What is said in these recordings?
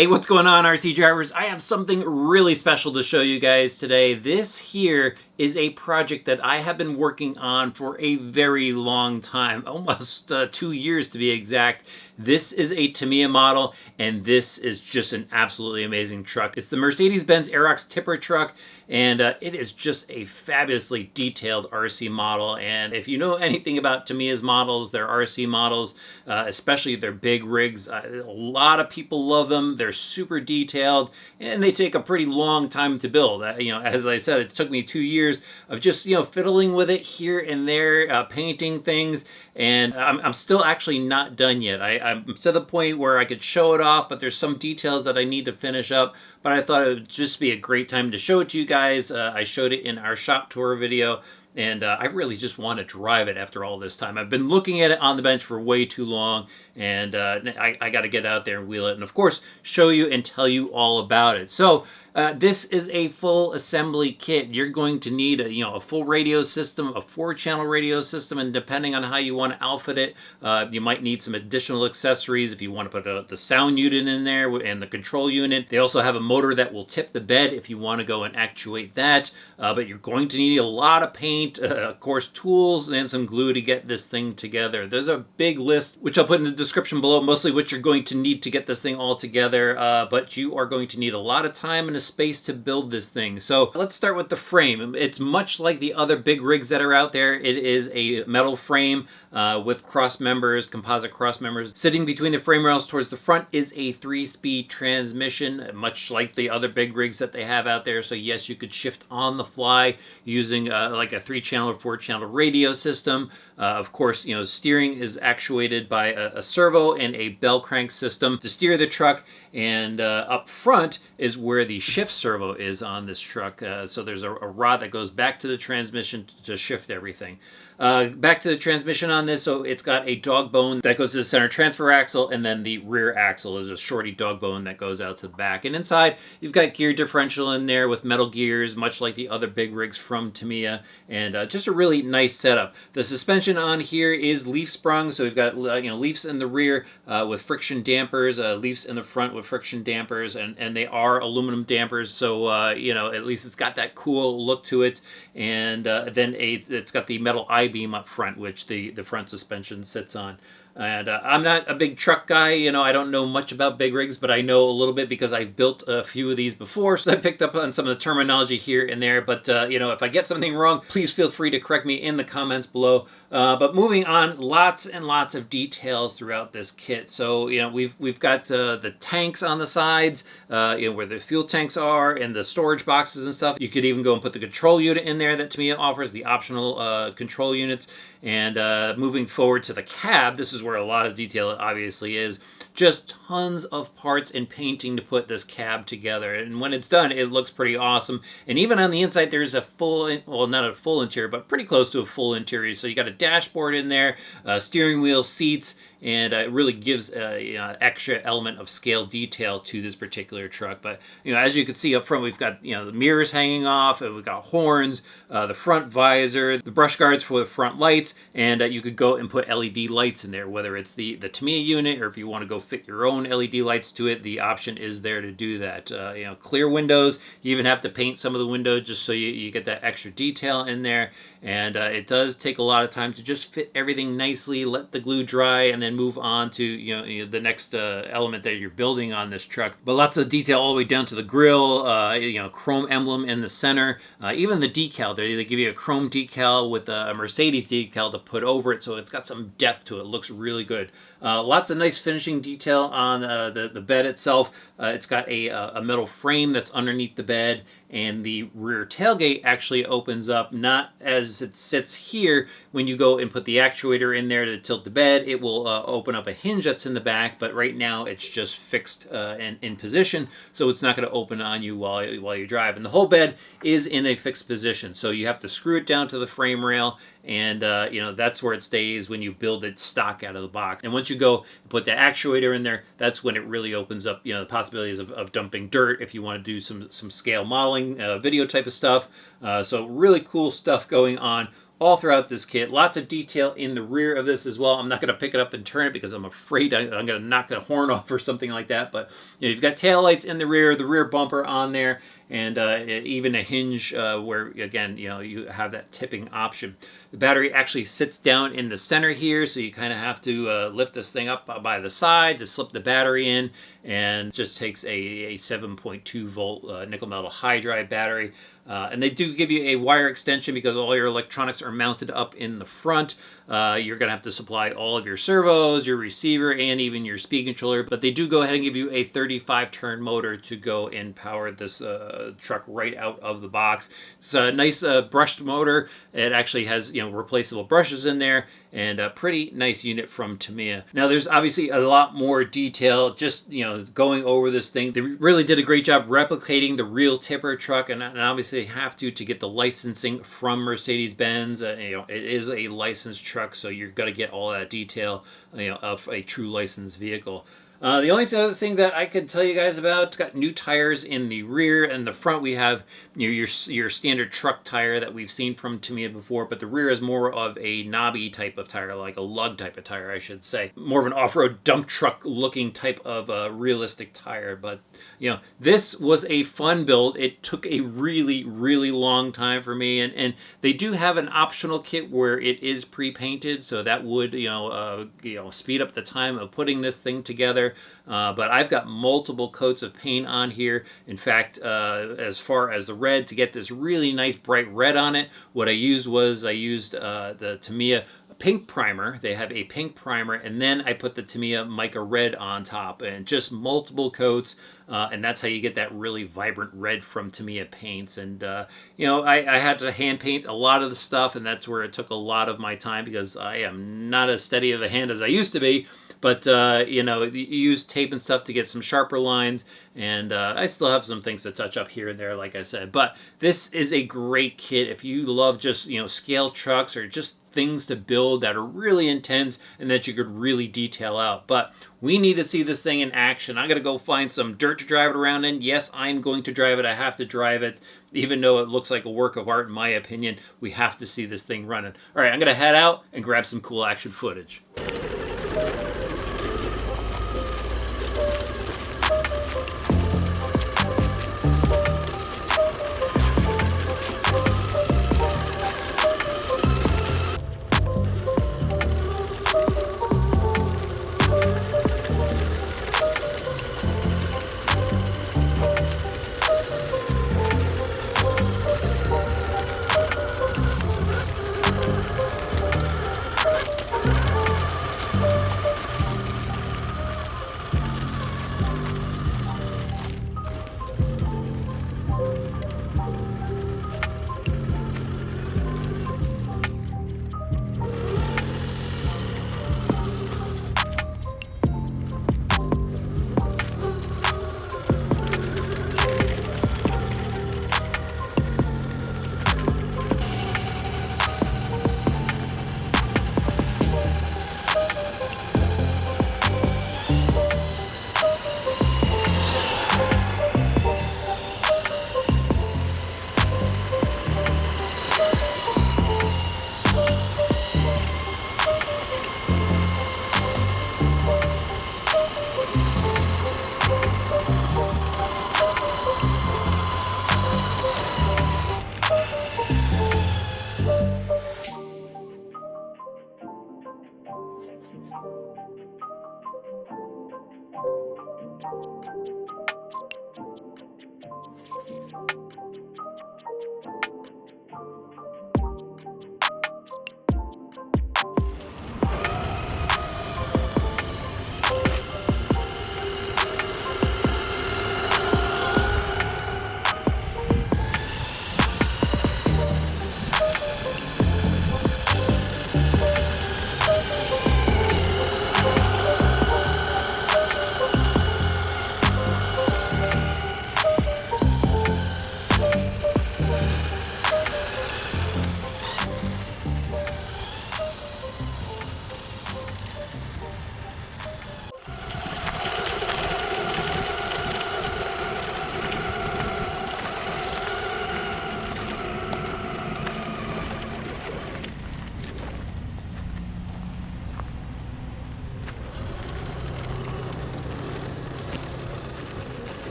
Hey, what's going on, RC drivers? I have something really special to show you guys today. This here is a project that I have been working on for a very long time, almost 2 years to be exact. This is a Tamiya model, and this is just an absolutely amazing truck. It's the Mercedes-Benz Arocs tipper truck, and it is just a fabulously detailed RC model. And if you know anything about Tamiya's models, their RC models, especially their big rigs, a lot of people love them. They're super detailed, and they take a pretty long time to build. As I said, it took me 2 years of just fiddling with it here and there, painting things. And I'm still actually not done yet. I'm to the point where I could show it off, but there's some details that I need to finish up. But I thought it would just be a great time to show it to you guys. I showed it in our shop tour video, and I really just want to drive it after all this time. I've been looking at it on the bench for way too long, and I got to get out there and wheel it, and of course show you and tell you all about it. So this is a full assembly kit. You're going to need a full radio system, a 4-channel radio system, and depending on how you want to outfit it, you might need some additional accessories if you want to put the sound unit in there and the control unit. They also have a motor that will tip the bed if you want to go and actuate that, but you're going to need a lot of paint, of course tools, and some glue to get this thing together. There's a big list, which I'll put in the description below, mostly what you're going to need to get this thing all together, but you are going to need a lot of time and space to build this thing. So let's start with the frame. It's much like the other big rigs that are out there. It is a metal frame with cross members, composite cross members. Sitting between the frame rails towards the front is a 3-speed transmission, much like the other big rigs that they have out there. So yes, you could shift on the fly using like a 3-channel or 4-channel radio system. Of course, steering is actuated by a servo and a bell crank system to steer the truck, and up front is where the shift servo is on this truck. So there's a rod that goes back to the transmission to shift everything. Back to the transmission on this, so it's got a dog bone that goes to the center transfer axle, and then the rear axle is a shorty dog bone that goes out to the back. And inside, you've got gear differential in there with metal gears, much like the other big rigs from Tamiya, and just a really nice setup. The suspension on here is leaf sprung, so we've got leafs in the rear with friction dampers, leafs in the front with friction dampers, and they are aluminum dampers, so at least it's got that cool look to it. And then it's got the metal I-beam up front, which the front suspension sits on. And I'm not a big truck guy, I don't know much about big rigs, but I know a little bit because I've built a few of these before, so I picked up on some of the terminology here and there. But if I get something wrong, please feel free to correct me in the comments below. But moving on, lots and lots of details throughout this kit. So we've got the tanks on the sides, where the fuel tanks are, and the storage boxes and stuff. You could even go and put the control unit in there that Tamiya offers, the optional control units. And moving forward to the cab, this is where a lot of detail obviously is. Just tons of parts and painting to put this cab together. And when it's done, it looks pretty awesome. And even on the inside, there's a full, well, not a full interior, but pretty close to a full interior. So you got a dashboard in there, steering wheel, seats, and it really gives extra element of scale detail to this particular truck. But as you can see up front, we've got the mirrors hanging off, and we've got horns, the front visor, the brush guards for the front lights, and you could go and put LED lights in there, whether it's the Tamiya unit or if you want to go fit your own LED lights to it. The option is there to do that. Clear windows. You even have to paint some of the windows just so you get that extra detail in there. And it does take a lot of time to just fit everything nicely, let the glue dry, and then move on to the next element that you're building on this truck. But lots of detail all the way down to the grill, chrome emblem in the center, even the decal. They give you a chrome decal with a Mercedes decal to put over it, so it's got some depth to it. It looks really good. Lots of nice finishing detail on the bed itself. It's got a metal frame that's underneath the bed, and the rear tailgate actually opens up, not as it sits here. When you go and put the actuator in there to tilt the bed, it will open up a hinge that's in the back, but right now it's just fixed and in position, so it's not going to open on you while you drive. And the whole bed is in a fixed position, so you have to screw it down to the frame rail, and that's where it stays when you build it stock out of the box. And once you go and put the actuator in there, that's when it really opens up the possibilities of dumping dirt if you want to do some scale modeling, video type of stuff. So really cool stuff going on all throughout this kit. Lots of detail in the rear of this as well. I'm not going to pick it up and turn it because I'm afraid I'm going to knock the horn off or something like that. But you've got taillights in the rear bumper on there, and even a hinge where, again, you have that tipping option. The battery actually sits down in the center here, so you kind of have to lift this thing up by the side to slip the battery in, and just takes a 7.2 volt nickel metal hydride battery. And they do give you a wire extension because all your electronics are mounted up in the front. You're going to have to supply all of your servos, your receiver, and even your speed controller. But they do go ahead and give you a 35-turn motor to go and power this truck right out of the box. It's a nice brushed motor. It actually has replaceable brushes in there, and a pretty nice unit from Tamiya. Now, there's obviously a lot more detail just going over this thing. They really did a great job replicating the real tipper truck, and obviously they have to get the licensing from Mercedes-Benz. It is a licensed truck, so you're going to get all that detail of a true licensed vehicle. The only other thing that I could tell you guys about, it's got new tires in the rear, and the front we have your standard truck tire that we've seen from Tamiya before, but the rear is more of a knobby type of tire, like a lug type of tire, I should say. More of an off-road dump truck looking type of realistic tire, but this was a fun build. It took a really, really long time for me, and they do have an optional kit where it is pre-painted, so that would speed up the time of putting this thing together. But I've got multiple coats of paint on here. In fact, as far as the red, to get this really nice bright red on it, what I used the Tamiya pink primer. They have a pink primer, and then I put the Tamiya mica red on top, and just multiple coats, and that's how you get that really vibrant red from Tamiya paints. And I had to hand paint a lot of the stuff, and that's where it took a lot of my time because I am not as steady of a hand as I used to be. But, you use tape and stuff to get some sharper lines, and I still have some things to touch up here and there, like I said. But this is a great kit if you love just, scale trucks or just things to build that are really intense and that you could really detail out. But we need to see this thing in action. I'm going to go find some dirt to drive it around in. Yes, I'm going to drive it. I have to drive it. Even though it looks like a work of art, in my opinion, we have to see this thing running. All right, I'm going to head out and grab some cool action footage.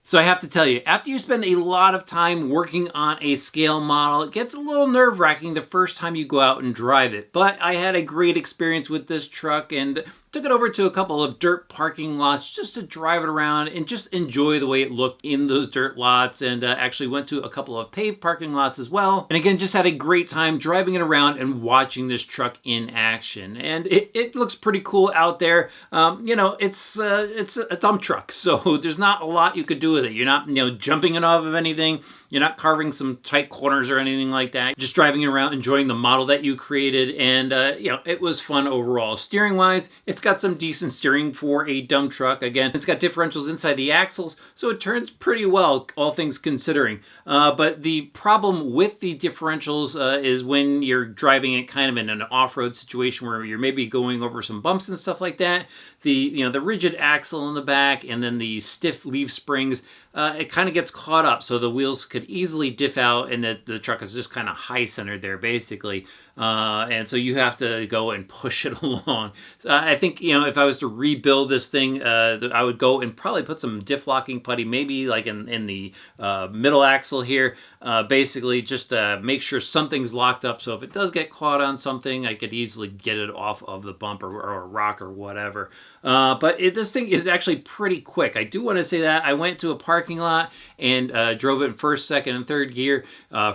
So I have to tell you, after you spend a lot of time working on a scale model, it gets a little nerve-wracking the first time you go out and drive it. But I had a great experience with this truck and took it over to a couple of dirt parking lots just to drive it around and just enjoy the way it looked in those dirt lots, and actually went to a couple of paved parking lots as well. And again, just had a great time driving it around and watching this truck in action. And it looks pretty cool out there. You know, it's a dump truck, so there's not a lot you could do with it. You're not, you know, jumping it off of anything. You're not carving some tight corners or anything like that. Just driving it around, enjoying the model that you created, and you know, it was fun overall. Steering wise, it's got some decent steering for a dump truck. Again, it's got differentials inside the axles, so it turns pretty well, all things considering. But the problem with the differentials is when you're driving it kind of in an off-road situation where you're maybe going over some bumps and stuff like that. The rigid axle in the back and then the stiff leaf springs, it kind of gets caught up, so the wheels could easily diff out, and the truck is just kind of high-centered there, basically. And so you have to go and push it along. I think, you know, if I was to rebuild this thing, I would go and probably put some diff locking putty, maybe like in the middle axle here, basically just make sure something's locked up, so if it does get caught on something, I could easily get it off of the bump or a rock or whatever. But this thing is actually pretty quick. I do want to say that. I went to a parking lot and drove it in first, second, and third gear.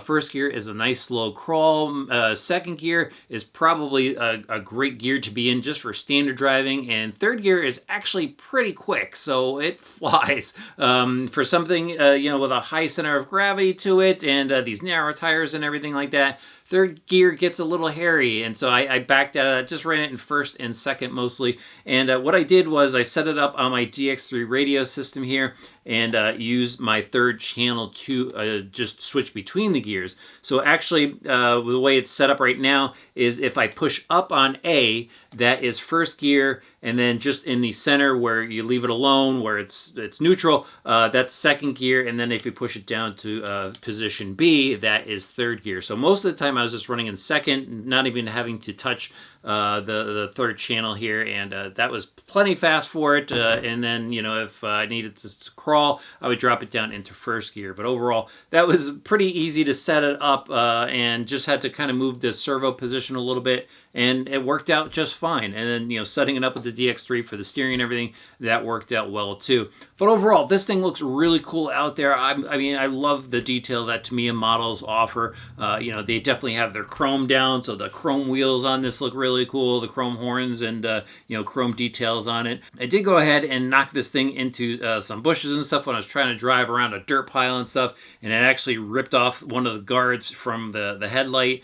First gear is a nice slow crawl. Second gear is probably a great gear to be in just for standard driving. And third gear is actually pretty quick, so it flies. For something, you know, with a high center of gravity to it and these narrow tires and everything like that, third gear gets a little hairy, and so I backed out of that, just ran it in first and second mostly. And what I did was I set it up on my DX3 radio system here and used my third channel to just switch between the gears. So actually, the way it's set up right now is if I push up on A, that is first gear, and then just in the center where you leave it alone, where it's neutral, that's second gear, and then if you push it down to position B, that is third gear. So most of the time I was just running in second, not even having to touch the third channel here, and that was plenty fast for it. And then, you know, if I needed to crawl, I would drop it down into first gear. But overall, that was pretty easy to set it up, and just had to kind of move the servo position a little bit, and it worked out just fine. And then, you know, setting it up with the DX3 for the steering and everything, that worked out well too. But overall, this thing looks really cool out there. I mean, I love the detail that Tamiya models offer. You know, they definitely have their chrome down, so the chrome wheels on this look really cool, the chrome horns and, you know, chrome details on it. I did go ahead and knock this thing into some bushes and stuff when I was trying to drive around a dirt pile and stuff, and it actually ripped off one of the guards from the headlight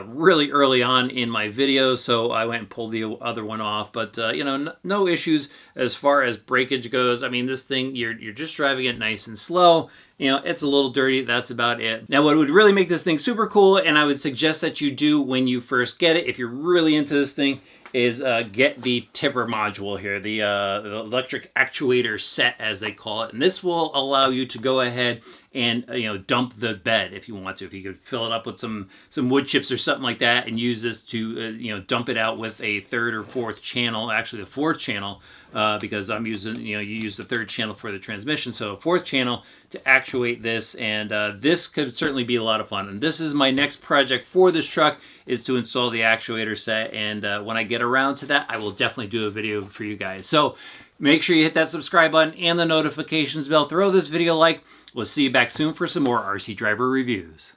really early on in my video, so I went and pulled the other one off. But you know, no issues as far as breakage goes. I mean, this thing, you're just driving it nice and slow. You know, it's a little dirty, that's about it. Now, what would really make this thing super cool, and I would suggest that you do when you first get it, if you're really into this thing, is get the tipper module here, the electric actuator set, as they call it. And this will allow you to go ahead and you know, dump the bed if you want to. If you could fill it up with some wood chips or something like that, and use this to you know, dump it out with a third or fourth channel, actually the fourth channel, because I'm using, you know, you use the third channel for the transmission, so a fourth channel to actuate this, and this could certainly be a lot of fun. And this is my next project for this truck, is to install the actuator set, and when I get around to that, I will definitely do a video for you guys. So make sure you hit that subscribe button and the notifications bell. Throw this video a like. We'll see you back soon for some more RC Driver reviews.